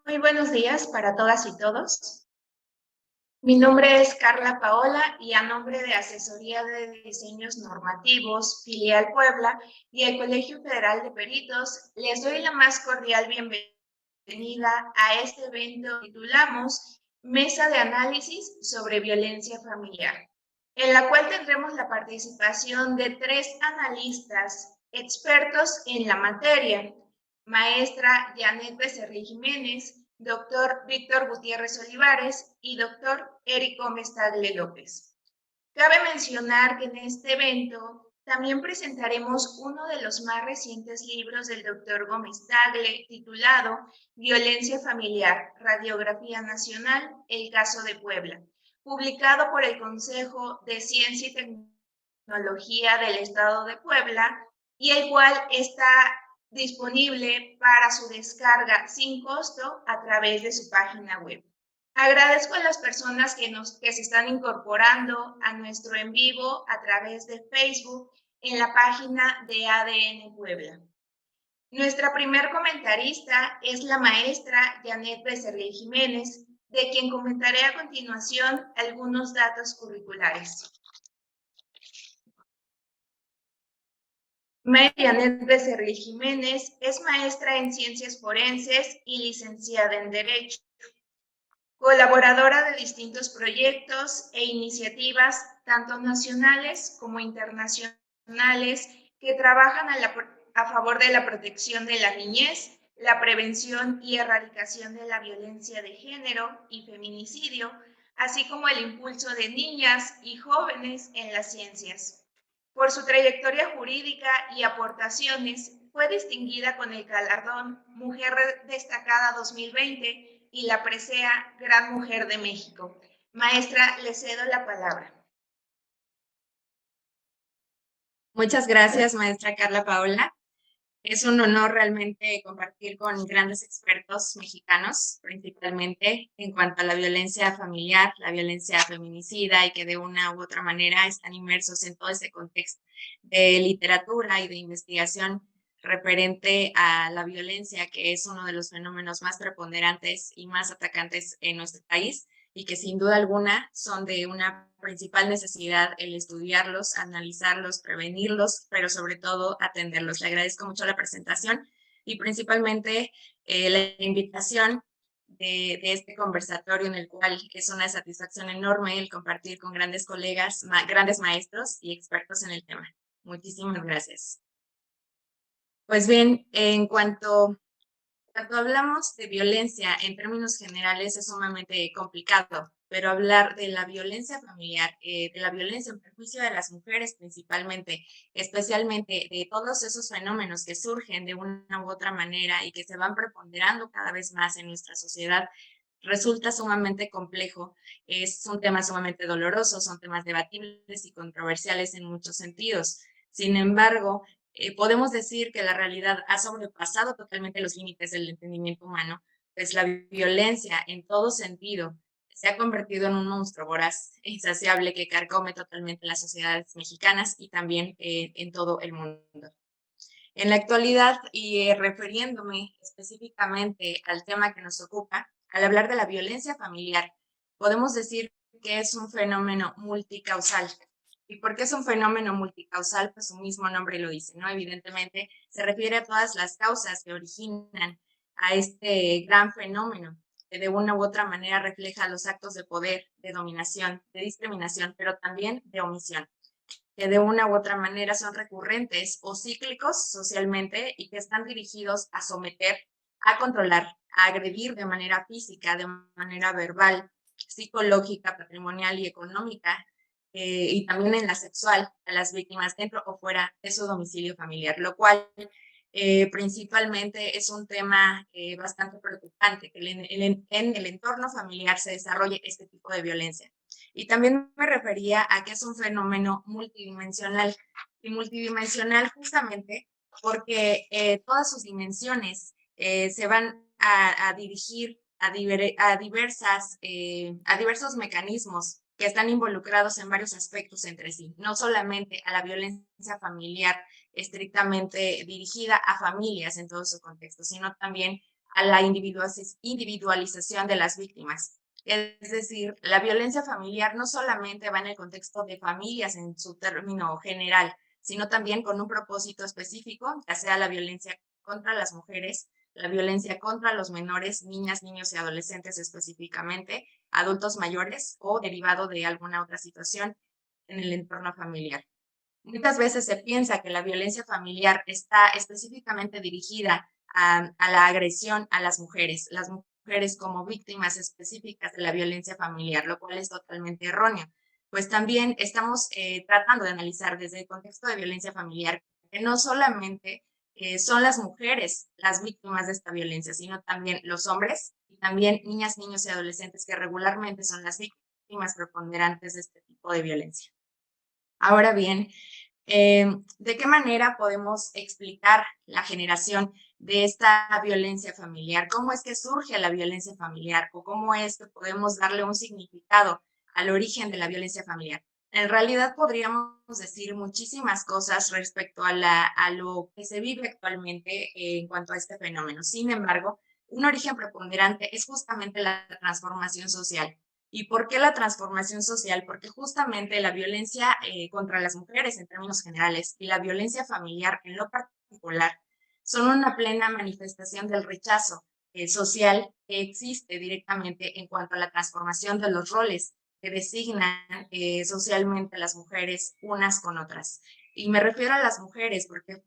Muy buenos días para todas y todos. Mi nombre es Carla Paola y a nombre de Asesoría de Diseños Normativos, Filial Puebla y el Colegio Federal de Peritos, les doy la más cordial bienvenida a este evento que titulamos Mesa de Análisis sobre Violencia Familiar, en la cual tendremos la participación de 3 analistas expertos en la materia: maestra Janet Becerril Jiménez, doctor Víctor Gutiérrez Olivares y doctor Eric Gómez Tagle López. Cabe mencionar que en este evento también presentaremos uno de los más recientes libros del doctor Gómez Tagle, titulado Violencia Familiar, Radiografía Nacional, el caso de Puebla, publicado por el Consejo de Ciencia y Tecnología del Estado de Puebla, y el cual está disponible para su descarga sin costo a través de su página web. Agradezco a las personas que se están incorporando a nuestro en vivo a través de Facebook en la página de ADN Puebla. Nuestra primer comentarista es la maestra Janet Becerril Jiménez, de quien comentaré a continuación algunos datos curriculares. Maestra Janet Becerril Jiménez es maestra en Ciencias Forenses y licenciada en Derecho, colaboradora de distintos proyectos e iniciativas, tanto nacionales como internacionales, que trabajan a favor de la protección de la niñez, la prevención y erradicación de la violencia de género y feminicidio, así como el impulso de niñas y jóvenes en las ciencias. Por su trayectoria jurídica y aportaciones, fue distinguida con el galardón Mujer Destacada 2020 y la presea Gran Mujer de México. Maestra, le cedo la palabra. Muchas gracias, maestra Carla Paola. Es un honor realmente compartir con grandes expertos mexicanos, principalmente en cuanto a la violencia familiar, la violencia feminicida, y que de una u otra manera están inmersos en todo ese contexto de literatura y de investigación referente a la violencia, que es uno de los fenómenos más preponderantes y más atacantes en nuestro país, y que sin duda alguna son de una principal necesidad el estudiarlos, analizarlos, prevenirlos, pero sobre todo atenderlos. Le agradezco mucho la presentación y principalmente la invitación de este conversatorio, en el cual es una satisfacción enorme el compartir con grandes colegas, grandes maestros y expertos en el tema. Muchísimas gracias. Pues bien, cuando hablamos de violencia en términos generales es sumamente complicado, pero hablar de la violencia familiar, de la violencia en perjuicio de las mujeres principalmente, especialmente de todos esos fenómenos que surgen de una u otra manera y que se van preponderando cada vez más en nuestra sociedad, resulta sumamente complejo. Es un tema sumamente doloroso, son temas debatibles y controversiales en muchos sentidos. Sin embargo, podemos decir que la realidad ha sobrepasado totalmente los límites del entendimiento humano, pues la violencia en todo sentido se ha convertido en un monstruo voraz e insaciable que carcome totalmente las sociedades mexicanas y también en todo el mundo. En la actualidad, y refiriéndome específicamente al tema que nos ocupa, al hablar de la violencia familiar, podemos decir que es un fenómeno multicausal. ¿Y por qué es un fenómeno multicausal? Pues su mismo nombre lo dice, ¿no? Evidentemente se refiere a todas las causas que originan a este gran fenómeno, que de una u otra manera refleja los actos de poder, de dominación, de discriminación, pero también de omisión, que de una u otra manera son recurrentes o cíclicos socialmente y que están dirigidos a someter, a controlar, a agredir de manera física, de manera verbal, psicológica, patrimonial y económica, y también en la sexual, a las víctimas dentro o fuera de su domicilio familiar, lo cual principalmente es un tema bastante preocupante, que en el entorno familiar se desarrolle este tipo de violencia. Y también me refería a que es un fenómeno multidimensional, y multidimensional justamente porque todas sus dimensiones se van a dirigir a diversos mecanismos que están involucrados en varios aspectos entre sí, no solamente a la violencia familiar estrictamente dirigida a familias en todo su contexto, sino también a la individualización de las víctimas. Es decir, la violencia familiar no solamente va en el contexto de familias en su término general, sino también con un propósito específico, ya sea la violencia contra las mujeres, la violencia contra los menores, niñas, niños y adolescentes específicamente, adultos mayores o derivado de alguna otra situación en el entorno familiar. Muchas veces se piensa que la violencia familiar está específicamente dirigida a la agresión a las mujeres como víctimas específicas de la violencia familiar, lo cual es totalmente erróneo. Pues también estamos tratando de analizar desde el contexto de violencia familiar que no solamente son las mujeres las víctimas de esta violencia, sino también los hombres y también niñas, niños y adolescentes que regularmente son las víctimas preponderantes de este tipo de violencia. Ahora bien, ¿de qué manera podemos explicar la generación de esta violencia familiar? ¿Cómo es que surge la violencia familiar o cómo es que podemos darle un significado al origen de la violencia familiar? En realidad podríamos decir muchísimas cosas respecto a lo que se vive actualmente en cuanto a este fenómeno. Sin embargo, un origen preponderante es justamente la transformación social. ¿Y por qué la transformación social? Porque justamente la violencia contra las mujeres en términos generales y la violencia familiar en lo particular son una plena manifestación del rechazo social que existe directamente en cuanto a la transformación de los roles que designan socialmente a las mujeres unas con otras. Y me refiero a las mujeres porque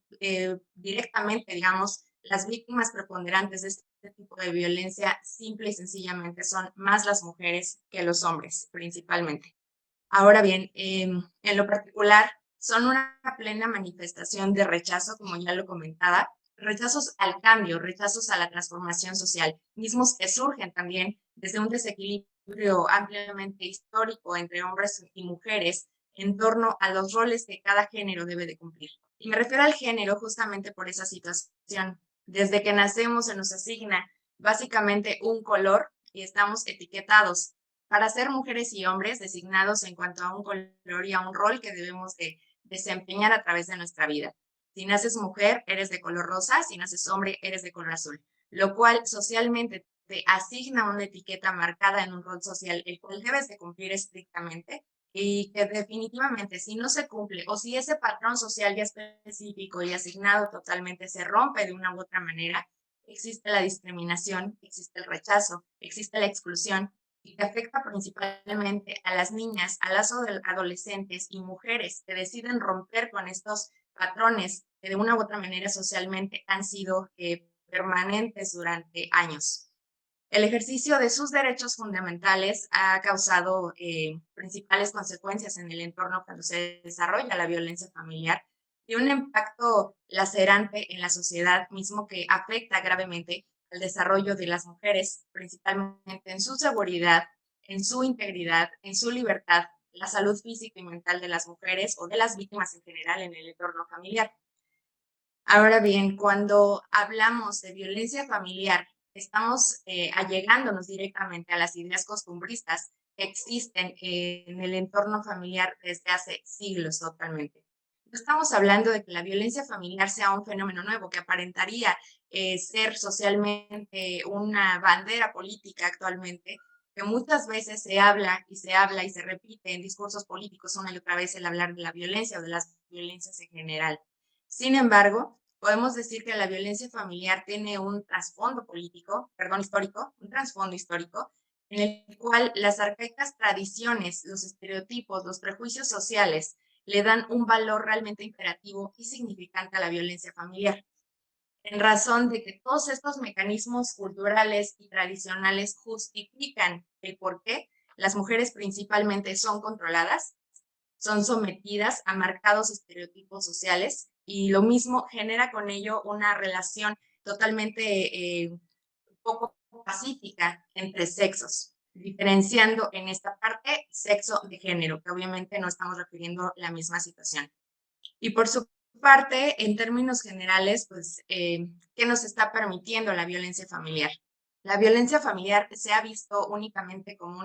directamente, digamos, las víctimas preponderantes de este tipo de violencia simple y sencillamente son más las mujeres que los hombres, principalmente. Ahora bien, en lo particular, son una plena manifestación de rechazo, como ya lo comentaba, rechazos al cambio, rechazos a la transformación social, mismos que surgen también desde un desequilibrio ampliamente histórico entre hombres y mujeres en torno a los roles que cada género debe de cumplir. Y me refiero al género justamente por esa situación. Desde que nacemos se nos asigna básicamente un color y estamos etiquetados para ser mujeres y hombres designados en cuanto a un color y a un rol que debemos de desempeñar a través de nuestra vida. Si naces mujer, eres de color rosa, si naces hombre, eres de color azul, lo cual socialmente te asigna una etiqueta marcada en un rol social, el cual debes de cumplir estrictamente y que definitivamente si no se cumple o si ese patrón social ya específico y asignado totalmente se rompe de una u otra manera, existe la discriminación, existe el rechazo, existe la exclusión y que afecta principalmente a las niñas, a las adolescentes y mujeres que deciden romper con estos patrones que de una u otra manera socialmente han sido permanentes durante años. El ejercicio de sus derechos fundamentales ha causado principales consecuencias en el entorno cuando se desarrolla la violencia familiar y un impacto lacerante en la sociedad mismo que afecta gravemente al desarrollo de las mujeres, principalmente en su seguridad, en su integridad, en su libertad, la salud física y mental de las mujeres o de las víctimas en general en el entorno familiar. Ahora bien, cuando hablamos de violencia familiar, estamos allegándonos directamente a las ideas costumbristas que existen en el entorno familiar desde hace siglos totalmente. No estamos hablando de que la violencia familiar sea un fenómeno nuevo que aparentaría ser socialmente una bandera política actualmente, que muchas veces se habla y se habla y se repite en discursos políticos una y otra vez el hablar de la violencia o de las violencias en general. Sin embargo, podemos decir que la violencia familiar tiene un trasfondo político, perdón, histórico, un trasfondo histórico, en el cual las arcaicas tradiciones, los estereotipos, los prejuicios sociales le dan un valor realmente imperativo y significante a la violencia familiar, en razón de que todos estos mecanismos culturales y tradicionales justifican el por qué las mujeres principalmente son controladas, son sometidas a marcados estereotipos sociales y lo mismo genera con ello una relación totalmente poco pacífica entre sexos, diferenciando en esta parte sexo de género, que obviamente no estamos refiriendo a la misma situación. Y por su parte, en términos generales, pues, ¿qué nos está permitiendo la violencia familiar? La violencia familiar se ha visto únicamente como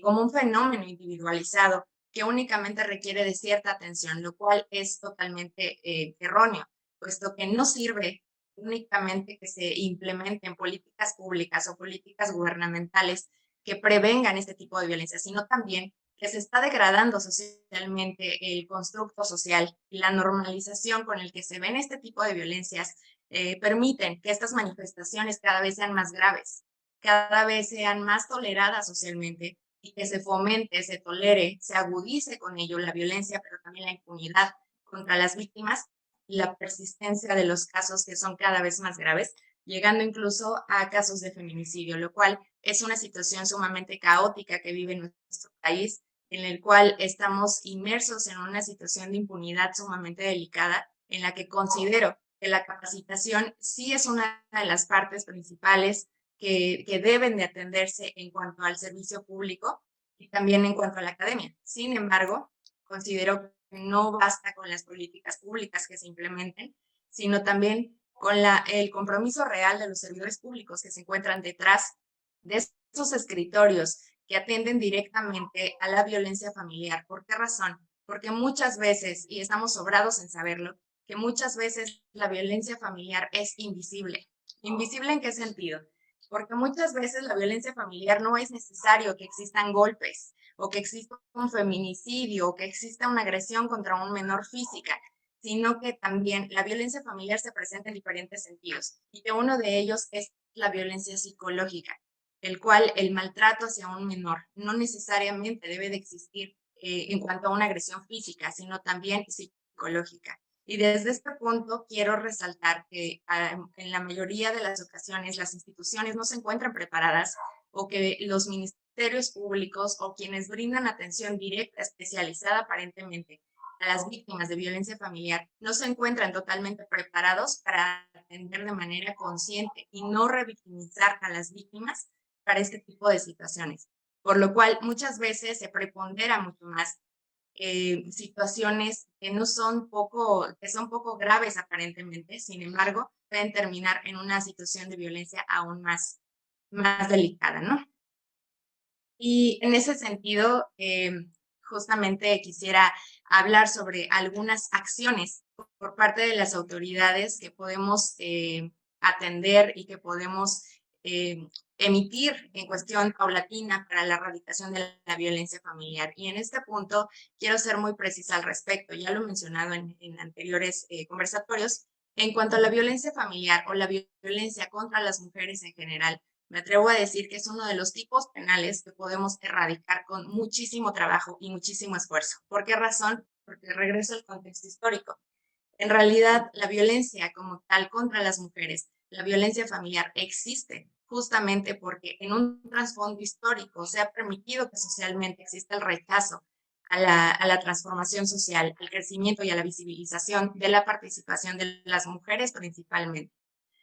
como un fenómeno individualizado que únicamente requiere de cierta atención, lo cual es totalmente erróneo, puesto que no sirve únicamente que se implementen políticas públicas o políticas gubernamentales que prevengan este tipo de violencia, sino también que se está degradando socialmente el constructo social y la normalización con el que se ven este tipo de violencias permiten que estas manifestaciones cada vez sean más graves, cada vez sean más toleradas socialmente y que se fomente, se tolere, se agudice con ello la violencia, pero también la impunidad contra las víctimas y la persistencia de los casos que son cada vez más graves, llegando incluso a casos de feminicidio, lo cual es una situación sumamente caótica que vive nuestro país, en el cual estamos inmersos en una situación de impunidad sumamente delicada, en la que considero que la capacitación sí es una de las partes principales que deben de atenderse en cuanto al servicio público y también en cuanto a la academia. Sin embargo, considero que no basta con las políticas públicas que se implementen, sino también con el compromiso real de los servidores públicos que se encuentran detrás de esos escritorios que atienden directamente a la violencia familiar. ¿Por qué razón? Porque muchas veces, y estamos sobrados en saberlo, que muchas veces la violencia familiar es invisible. ¿Invisible en qué sentido? Porque muchas veces la violencia familiar no es necesario que existan golpes o que exista un feminicidio o que exista una agresión contra un menor física, sino que también la violencia familiar se presenta en diferentes sentidos y que uno de ellos es la violencia psicológica, el cual el maltrato hacia un menor no necesariamente debe de existir en cuanto a una agresión física, sino también psicológica. Y desde este punto quiero resaltar que en la mayoría de las ocasiones las instituciones no se encuentran preparadas o que los ministerios públicos o quienes brindan atención directa, especializada aparentemente a las víctimas de violencia familiar, no se encuentran totalmente preparados para atender de manera consciente y no revictimizar a las víctimas para este tipo de situaciones. Por lo cual muchas veces se prepondera mucho más situaciones que no son poco, que son poco graves aparentemente, sin embargo, pueden terminar en una situación de violencia aún más delicada, ¿no? Y en ese sentido, justamente quisiera hablar sobre algunas acciones por parte de las autoridades que podemos atender y que podemos eh, emitir en cuestión paulatina para la erradicación de la violencia familiar. Y en este punto quiero ser muy precisa al respecto, ya lo he mencionado en anteriores conversatorios, en cuanto a la violencia familiar o la violencia contra las mujeres en general. Me atrevo a decir que es uno de los tipos penales que podemos erradicar con muchísimo trabajo y muchísimo esfuerzo. ¿Por qué razón? Porque regreso al contexto histórico. En realidad, la violencia como tal contra las mujeres, la violencia familiar existe justamente porque en un trasfondo histórico se ha permitido que socialmente exista el rechazo a la transformación social, al crecimiento y a la visibilización de la participación de las mujeres principalmente.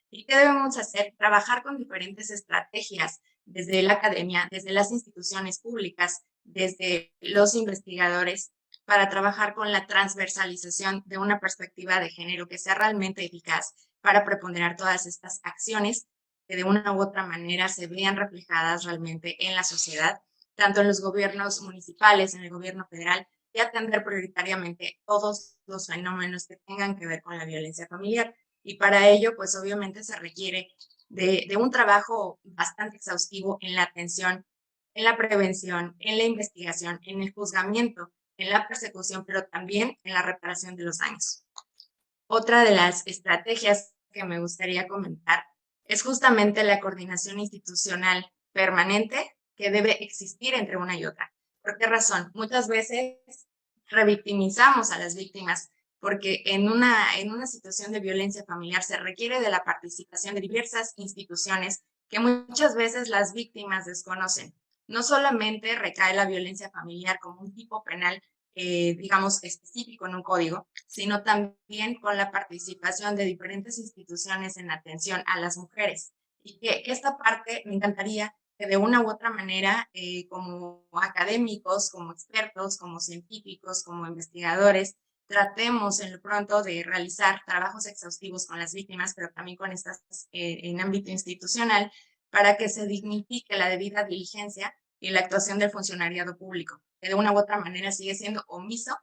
¿Y qué debemos hacer? Trabajar con diferentes estrategias desde la academia, desde las instituciones públicas, desde los investigadores, para trabajar con la transversalización de una perspectiva de género que sea realmente eficaz para preponderar todas estas acciones que de una u otra manera se vean reflejadas realmente en la sociedad, tanto en los gobiernos municipales, en el gobierno federal, y atender prioritariamente todos los fenómenos que tengan que ver con la violencia familiar. Y para ello, pues obviamente se requiere de un trabajo bastante exhaustivo en la atención, en la prevención, en la investigación, en el juzgamiento, en la persecución, pero también en la reparación de los daños. Otra de las estrategias que me gustaría comentar es justamente la coordinación institucional permanente que debe existir entre una y otra. ¿Por qué razón? Muchas veces revictimizamos a las víctimas porque en una situación de violencia familiar se requiere de la participación de diversas instituciones que muchas veces las víctimas desconocen. No solamente recae la violencia familiar como un tipo penal, digamos, específico en un código, sino también con la participación de diferentes instituciones en atención a las mujeres. Y que esta parte me encantaría que de una u otra manera, como académicos, como expertos, como científicos, como investigadores, tratemos en lo pronto de realizar trabajos exhaustivos con las víctimas, pero también con estas en ámbito institucional, para que se dignifique la debida diligencia y la actuación del funcionariado público, que de una u otra manera sigue siendo omiso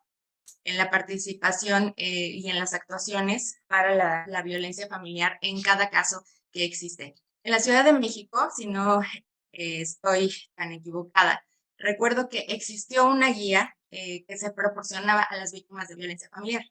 en la participación y en las actuaciones para la violencia familiar en cada caso que existe. En la Ciudad de México, si no estoy tan equivocada, recuerdo que existió una guía que se proporcionaba a las víctimas de violencia familiar.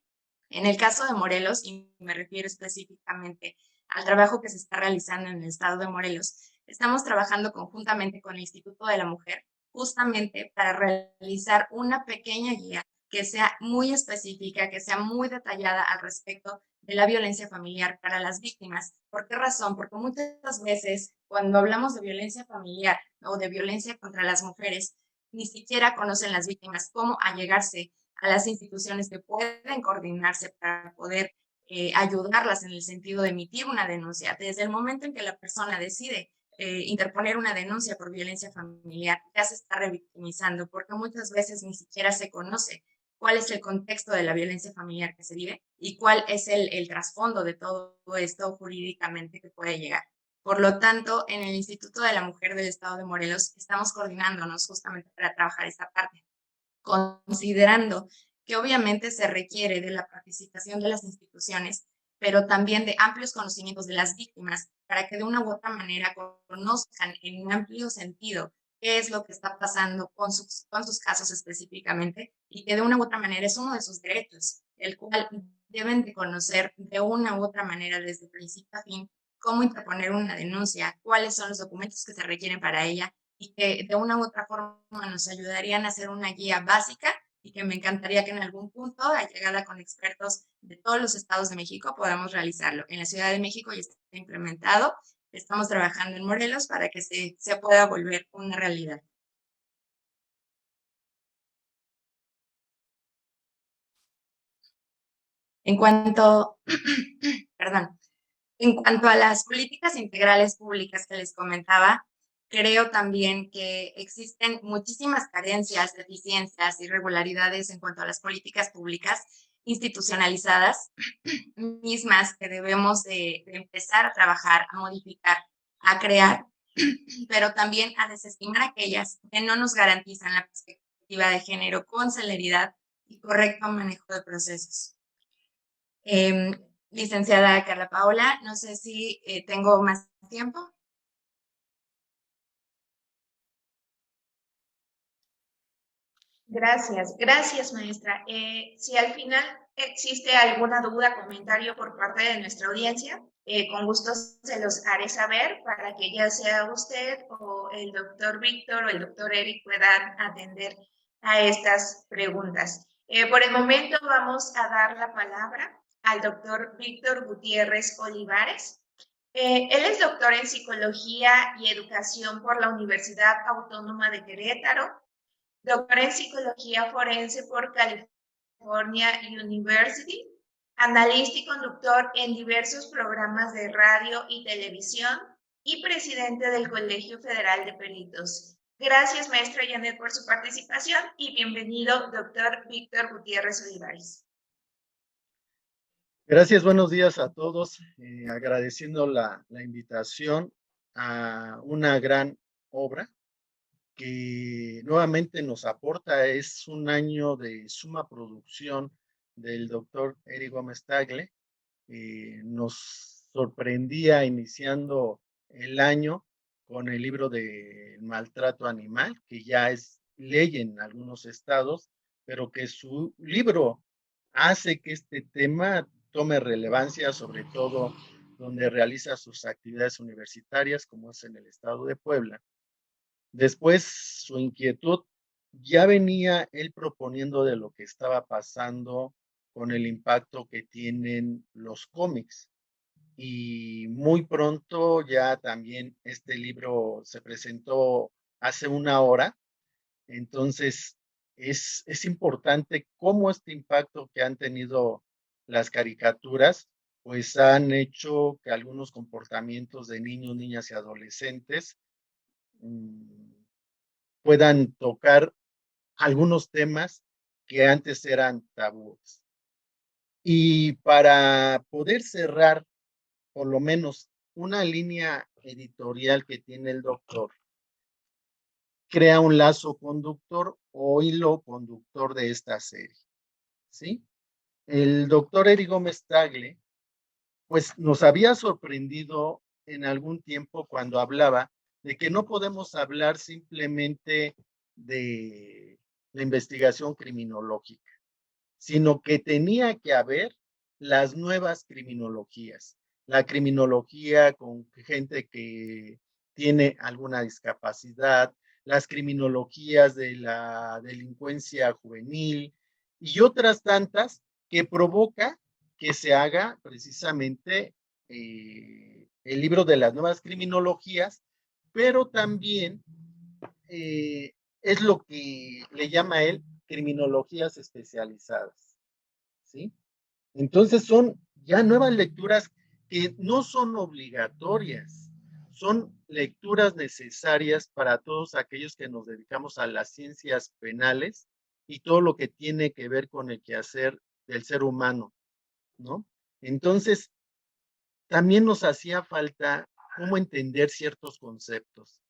En el caso de Morelos, y me refiero específicamente al trabajo que se está realizando en el estado de Morelos, estamos trabajando conjuntamente con el Instituto de la Mujer justamente para realizar una pequeña guía que sea muy específica, que sea muy detallada al respecto de la violencia familiar para las víctimas. ¿Por qué razón? Porque muchas veces cuando hablamos de violencia familiar o de violencia contra las mujeres, ni siquiera conocen las víctimas cómo allegarse a las instituciones que pueden coordinarse para poder ayudarlas en el sentido de emitir una denuncia. Desde el momento en que la persona decide interponer una denuncia por violencia familiar, ya se está revictimizando, porque muchas veces ni siquiera se conoce cuál es el contexto de la violencia familiar que se vive y cuál es el trasfondo de todo esto jurídicamente que puede llegar. Por lo tanto, en el Instituto de la Mujer del Estado de Morelos estamos coordinándonos justamente para trabajar esta parte, considerando que obviamente se requiere de la participación de las instituciones, pero también de amplios conocimientos de las víctimas para que de una u otra manera conozcan en un amplio sentido qué es lo que está pasando con sus casos específicamente y que de una u otra manera es uno de sus derechos, el cual deben de conocer de una u otra manera desde principio a fin cómo interponer una denuncia, cuáles son los documentos que se requieren para ella y que de una u otra forma nos ayudarían a hacer una guía básica y que me encantaría que en algún punto, a llegada con expertos de todos los estados de México, podamos realizarlo. En la Ciudad de México ya está implementado, estamos trabajando en Morelos para que se pueda volver una realidad. En cuanto, perdón, en cuanto a las políticas integrales públicas que les comentaba, creo también que existen muchísimas carencias, deficiencias, irregularidades en cuanto a las políticas públicas institucionalizadas, mismas que debemos de empezar a trabajar, a modificar, a crear, pero también a desestimar aquellas que no nos garantizan la perspectiva de género con celeridad y correcto manejo de procesos. Licenciada Carla Paola, no sé si tengo más tiempo. Gracias, maestra. Si al final existe alguna duda, comentario por parte de nuestra audiencia, con gusto se los haré saber para que ya sea usted o el doctor Víctor o el doctor Eric puedan atender a estas preguntas. Por el momento vamos a dar la palabra al doctor Víctor Gutiérrez Olivares. Él es doctor en Psicología y Educación por la Universidad Autónoma de Querétaro, doctor en Psicología Forense por California University, analista y conductor en diversos programas de radio y televisión y presidente del Colegio Federal de Peritos. Gracias, maestra Janet, por su participación y bienvenido, doctor Víctor Gutiérrez Olivares. Gracias, buenos días a todos. Agradeciendo la invitación a una gran obra que nuevamente nos aporta. Es un año de suma producción del doctor Eric Gómez Tagle. Nos sorprendía iniciando el año con el libro de maltrato animal, que ya es ley en algunos estados, pero que su libro hace que este tema tome relevancia, sobre todo donde realiza sus actividades universitarias, como es en el estado de Puebla. Después, su inquietud ya venía él proponiendo de lo que estaba pasando con el impacto que tienen los cómics. Y muy pronto ya también este libro se presentó hace una hora. Entonces, es importante cómo este impacto que han tenido las caricaturas, pues han hecho que algunos comportamientos de niños, niñas y adolescentes puedan tocar algunos temas que antes eran tabúes. Y para poder cerrar por lo menos una línea editorial que tiene el doctor, crea un lazo conductor o hilo conductor de esta serie. ¿sí? El doctor Eric Gómez Tagle, pues nos había sorprendido en algún tiempo cuando hablaba de que no podemos hablar simplemente de la investigación criminológica, sino que tenía que haber las nuevas criminologías, la criminología con gente que tiene alguna discapacidad, las criminologías de la delincuencia juvenil y otras tantas que provoca que se haga precisamente el libro de las nuevas criminologías, pero también es lo que le llama a él criminologías especializadas, ¿sí? Entonces son ya nuevas lecturas que no son obligatorias, son lecturas necesarias para todos aquellos que nos dedicamos a las ciencias penales y todo lo que tiene que ver con el quehacer del ser humano, ¿no? Entonces, también nos hacía falta cómo entender ciertos conceptos.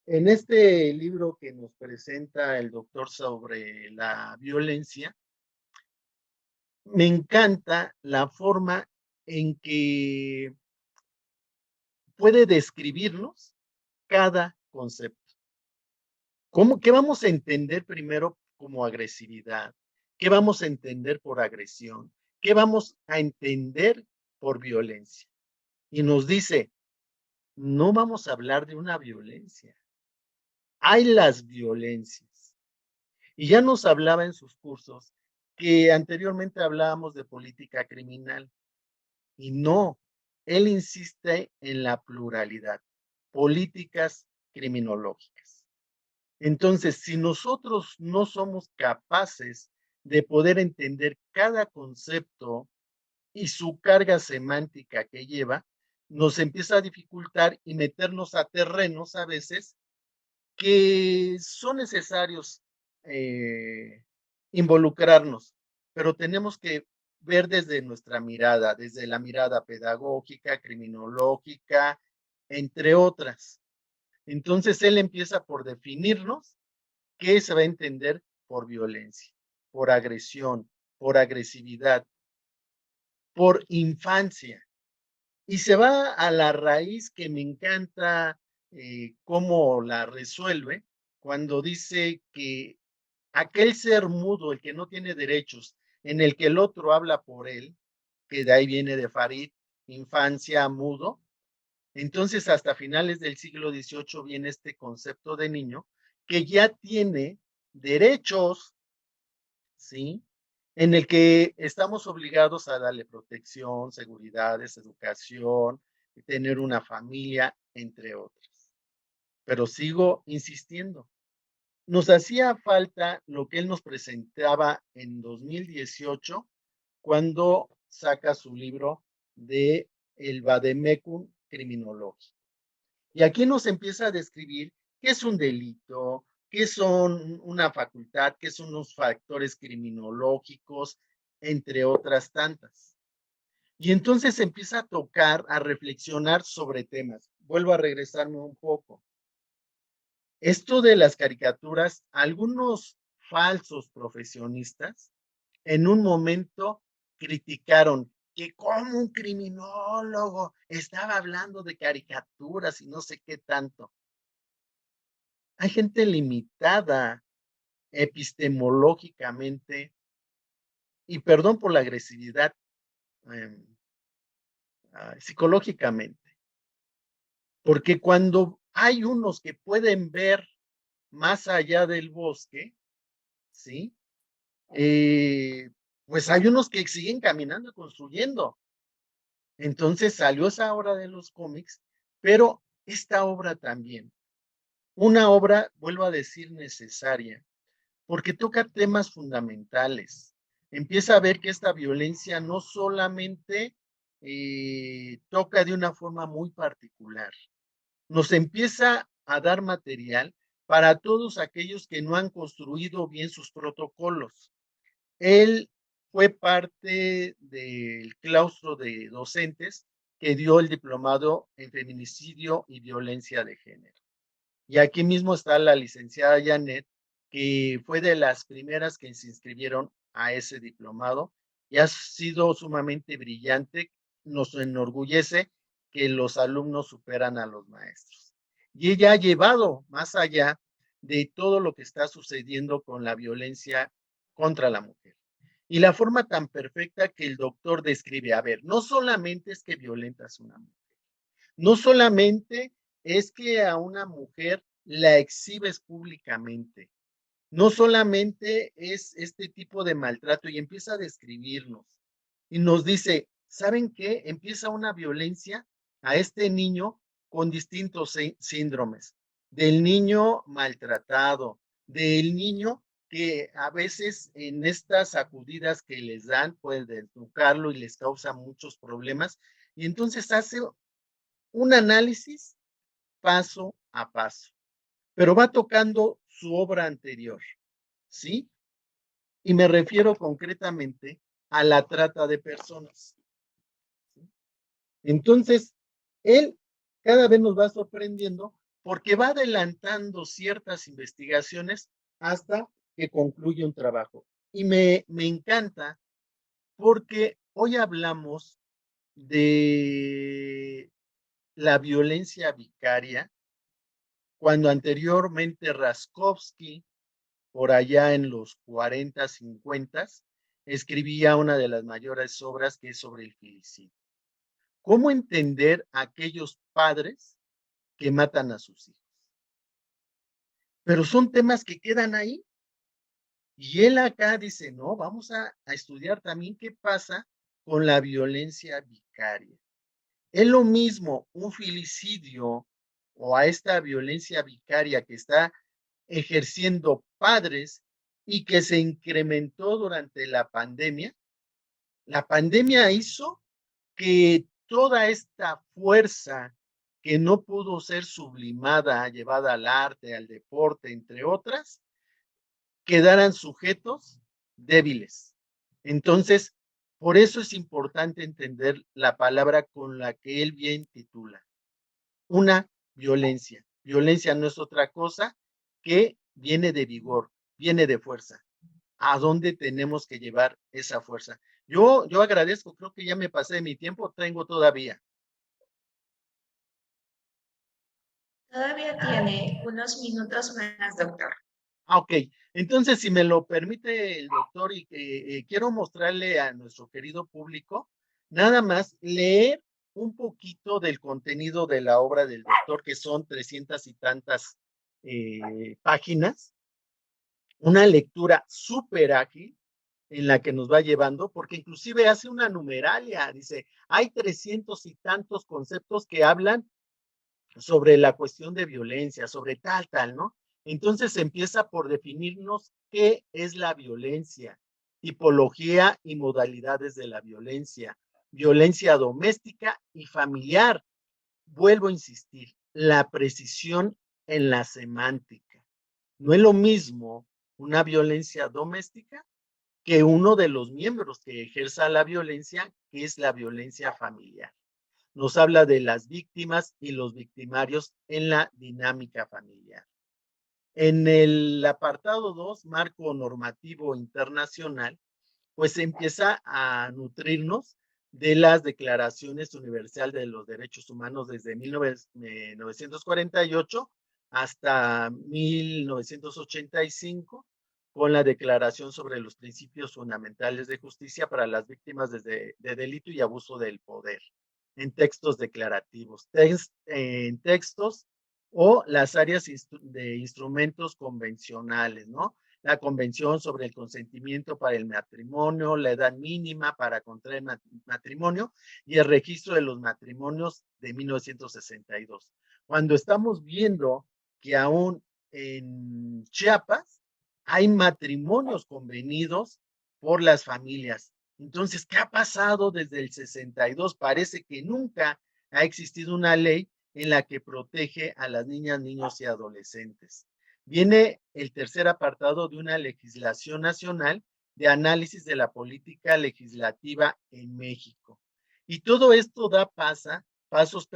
En este libro que nos presenta el doctor sobre la violencia, me encanta la forma en que puede describirnos cada concepto. ¿Qué vamos a entender primero como agresividad? ¿Qué vamos a entender por agresión? ¿Qué vamos a entender por violencia? Y nos dice, no vamos a hablar de una violencia. Hay las violencias. Y ya nos hablaba en sus cursos que anteriormente hablábamos de política criminal. Y no, él insiste en la pluralidad, políticas criminológicas. Entonces, si nosotros no somos capaces de poder entender cada concepto y su carga semántica que lleva, nos empieza a dificultar y meternos a terrenos a veces que son necesarios involucrarnos, pero tenemos que ver desde nuestra mirada, desde la mirada pedagógica, criminológica, entre otras. Entonces él empieza por definirnos qué se va a entender por violencia, por agresión, por agresividad, por infancia. Y se va a la raíz que me encanta cómo la resuelve cuando dice que aquel ser mudo, el que no tiene derechos, en el que el otro habla por él, que de ahí viene de Farid, infancia, mudo. Entonces, hasta finales del siglo XVIII viene este concepto de niño que ya tiene derechos, ¿sí? En el que estamos obligados a darle protección, seguridades, educación, tener una familia, entre otras. Pero sigo insistiendo, nos hacía falta lo que él nos presentaba en 2018 cuando saca su libro de El Vademecum Criminología. Y aquí nos empieza a describir qué es un delito, qué son una facultad, qué son los factores criminológicos, entre otras tantas. Y entonces empieza a tocar, a reflexionar sobre temas. Vuelvo a regresarme un poco. Esto de las caricaturas, algunos falsos profesionistas en un momento criticaron que como un criminólogo estaba hablando de caricaturas y no sé qué tanto. Hay gente limitada epistemológicamente, y perdón por la agresividad, eh, psicológicamente, porque cuando hay unos que pueden ver más allá del bosque, ¿sí? Pues hay unos que siguen caminando y construyendo. Entonces salió esa obra de los cómics, pero esta obra también, una obra, vuelvo a decir, necesaria, porque toca temas fundamentales. Empieza a ver que esta violencia no solamente toca de una forma muy particular, nos empieza a dar material para todos aquellos que no han construido bien sus protocolos. Él fue parte del claustro de docentes que dio el diplomado en feminicidio y violencia de género. Y aquí mismo está la licenciada Janet, que fue de las primeras que se inscribieron a ese diplomado y ha sido sumamente brillante. Nos enorgullece que los alumnos superan a los maestros. Y ella ha llevado más allá de todo lo que está sucediendo con la violencia contra la mujer. Y la forma tan perfecta que el doctor describe, a ver, no solamente es que violentas a una mujer, no solamente es que a una mujer la exhibes públicamente, no solamente es este tipo de maltrato y empieza a describirnos y nos dice, ¿saben qué? Empieza una violencia a este niño con distintos síndromes, del niño maltratado, del niño que a veces en estas sacudidas que les dan pueden desnucarlo y les causa muchos problemas y entonces hace un análisis paso a paso, pero va tocando su obra anterior, ¿sí? Y me refiero concretamente a la trata de personas. Entonces, él cada vez nos va sorprendiendo porque va adelantando ciertas investigaciones hasta que concluye un trabajo. Y me encanta porque hoy hablamos de la violencia vicaria, cuando anteriormente Raskovsky, por allá en los 40, 50, escribía una de las mayores obras que es sobre el filicidio. ¿Cómo entender a aquellos padres que matan a sus hijos? Pero son temas que quedan ahí. Y él acá dice, no, vamos a estudiar también qué pasa con la violencia vicaria. Es lo mismo un filicidio o a esta violencia vicaria que está ejerciendo padres y que se incrementó durante la pandemia. La pandemia hizo que toda esta fuerza que no pudo ser sublimada, llevada al arte, al deporte, entre otras, quedaran sujetos débiles. Entonces, por eso es importante entender la palabra con la que él bien titula, una violencia. Violencia no es otra cosa que viene de vigor, viene de fuerza. ¿A dónde tenemos que llevar esa fuerza? Yo agradezco, creo que ya me pasé de mi tiempo, tengo todavía. Todavía tiene unos minutos más, doctor. Ok, entonces si me lo permite el doctor y quiero mostrarle a nuestro querido público, nada más leer un poquito del contenido de la obra del doctor, que son 300 y tantas páginas, una lectura súper ágil en la que nos va llevando, porque inclusive hace una numeralia, dice, hay 300 y tantos conceptos que hablan sobre la cuestión de violencia, sobre tal, ¿no? Entonces empieza por definirnos qué es la violencia, tipología y modalidades de la violencia, violencia doméstica y familiar. Vuelvo a insistir, la precisión en la semántica. No es lo mismo una violencia doméstica que uno de los miembros que ejerza la violencia, que es la violencia familiar. Nos habla de las víctimas y los victimarios en la dinámica familiar. En el apartado 2, marco normativo internacional, pues empieza a nutrirnos de las declaraciones universales de los derechos humanos desde 1948 hasta 1985, con la Declaración sobre los Principios Fundamentales de Justicia para las Víctimas de Delito y Abuso del Poder, en textos declarativos, en textos o las áreas de instrumentos convencionales, ¿no? La Convención sobre el Consentimiento para el Matrimonio, la edad mínima para contraer matrimonio y el registro de los matrimonios de 1962. Cuando estamos viendo que aún en Chiapas hay matrimonios convenidos por las familias. Entonces, ¿qué ha pasado desde el 62? Parece que nunca ha existido una ley en la que protege a las niñas, niños y adolescentes. Viene el tercer apartado de una legislación nacional de análisis de la política legislativa en México. Y todo esto da pasos,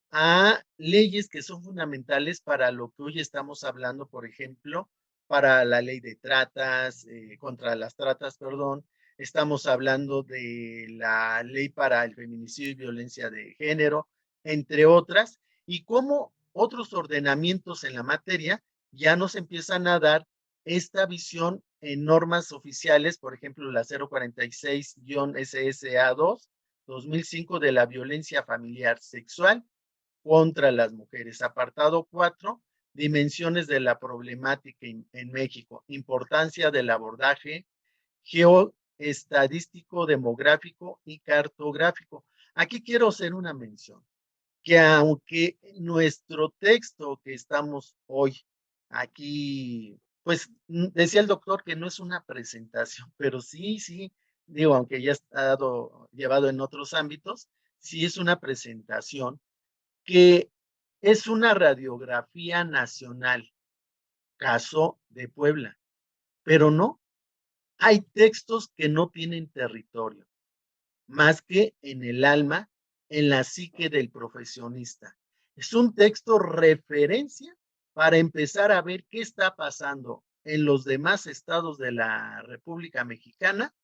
a leyes que son fundamentales para lo que hoy estamos hablando, por ejemplo, para la ley de tratas, contra las tratas, perdón. Estamos hablando de la ley para el feminicidio y violencia de género, entre otras, y cómo otros ordenamientos en la materia ya nos empiezan a dar esta visión en normas oficiales, por ejemplo, la 046-SSA2, 2005 de la violencia familiar sexual contra las mujeres. Apartado 4, dimensiones de la problemática en México, importancia del abordaje geoestadístico, demográfico y cartográfico. Aquí quiero hacer una mención, que aunque nuestro texto que estamos hoy aquí, pues decía el doctor que no es una presentación, pero sí, digo, aunque ya ha estado llevado en otros ámbitos, sí es una presentación que es una radiografía nacional, caso de Puebla, pero no, hay textos que no tienen territorio, más que en el alma, en la psique del profesionista. Es un texto referencia para empezar a ver qué está pasando en los demás estados de la República Mexicana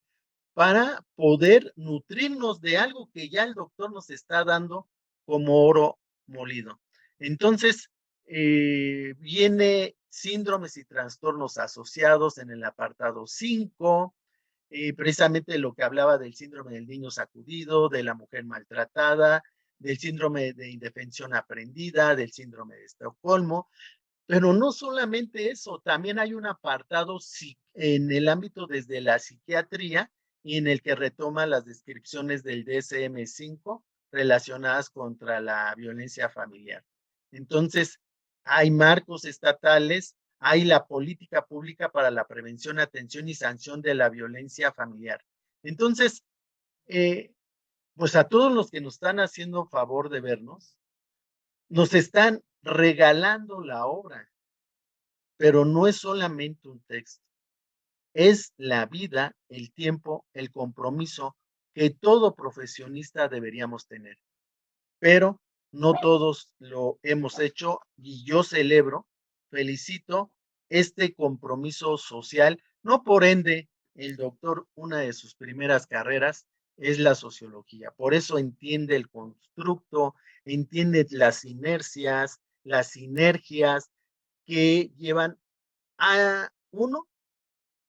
para poder nutrirnos de algo que ya el doctor nos está dando como oro molido. Entonces, viene síndromes y trastornos asociados en el apartado 5, precisamente lo que hablaba del síndrome del niño sacudido, de la mujer maltratada, del síndrome de indefensión aprendida, del síndrome de Estocolmo, pero no solamente eso, también hay un apartado en el ámbito desde la psiquiatría y en el que retoma las descripciones del DSM-5 relacionadas contra la violencia familiar. Entonces, hay marcos estatales, hay la política pública para la prevención, atención y sanción de la violencia familiar. Entonces, pues a todos los que nos están haciendo favor de vernos, nos están regalando la obra, pero no es solamente un texto, es la vida, el tiempo, el compromiso que todo profesionista deberíamos tener. Pero no todos lo hemos hecho y yo celebro, felicito este compromiso social. No por ende, el doctor, una de sus primeras carreras es la sociología. Por eso entiende el constructo, entiende las inercias, las sinergias que llevan a uno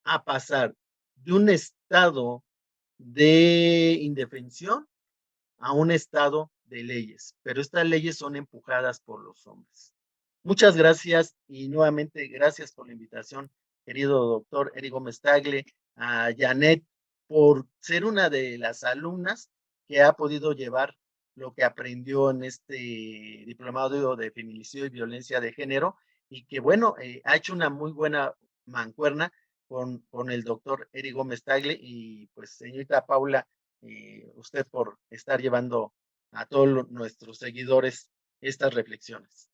a pasar de un estado de indefensión a un estado de leyes, pero estas leyes son empujadas por los hombres. Muchas gracias y nuevamente gracias por la invitación, querido doctor Eric Gómez Tagle, a Janet, por ser una de las alumnas que ha podido llevar lo que aprendió en este diplomado de feminicidio y violencia de género y que, bueno, ha hecho una muy buena mancuerna con el doctor Eric Gómez Tagle y pues señorita Paula, usted por estar llevando a todos nuestros seguidores estas reflexiones.